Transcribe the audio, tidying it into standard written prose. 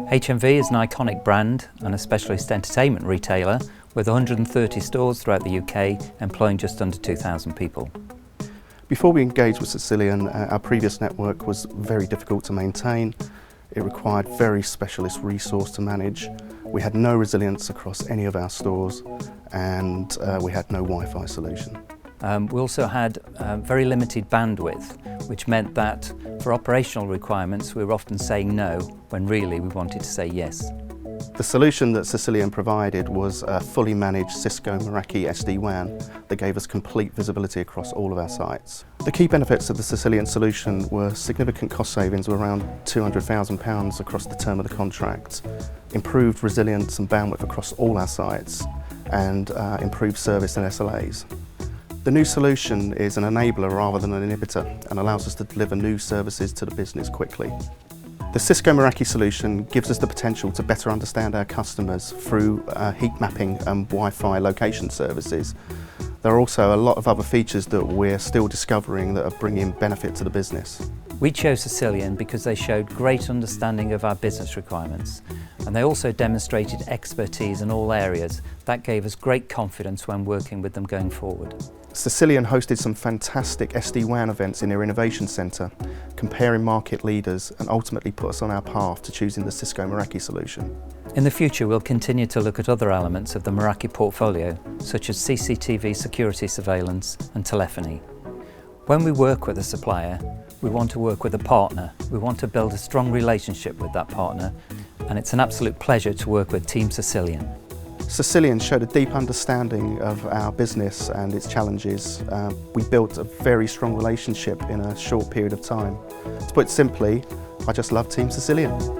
HMV is an iconic brand and a specialist entertainment retailer with 130 stores throughout the UK, employing just under 2,000 people. Before we engaged with Cisilion, our previous network was very difficult to maintain. It required very specialist resource to manage. We had no resilience across any of our stores, and we had no Wi-Fi solution. We also had very limited bandwidth, which meant that for operational requirements we were often saying no when really we wanted to say yes. The solution that Cisilion provided was a fully managed Cisco Meraki SD-WAN that gave us complete visibility across all of our sites. The key benefits of the Cisilion solution were significant cost savings of around £200,000 across the term of the contract, improved resilience and bandwidth across all our sites, and improved service and SLAs. The new solution is an enabler rather than an inhibitor and allows us to deliver new services to the business quickly. The Cisco Meraki solution gives us the potential to better understand our customers through heat mapping and Wi-Fi location services. There are also a lot of other features that we're still discovering that are bringing benefit to the business. We chose Cisilion because they showed great understanding of our business requirements, and they also demonstrated expertise in all areas. That gave us great confidence when working with them going forward. Cisilion hosted some fantastic SD-WAN events in their innovation centre, comparing market leaders, and ultimately put us on our path to choosing the Cisco Meraki solution. In the future we'll continue to look at other elements of the Meraki portfolio, such as CCTV security surveillance and telephony. When we work with a supplier, we want to work with a partner. We want to build a strong relationship with that partner, and it's an absolute pleasure to work with Team Cisilion. Cisilion showed a deep understanding of our business and its challenges. We built a very strong relationship in a short period of time. To put it simply, I just love Team Cisilion.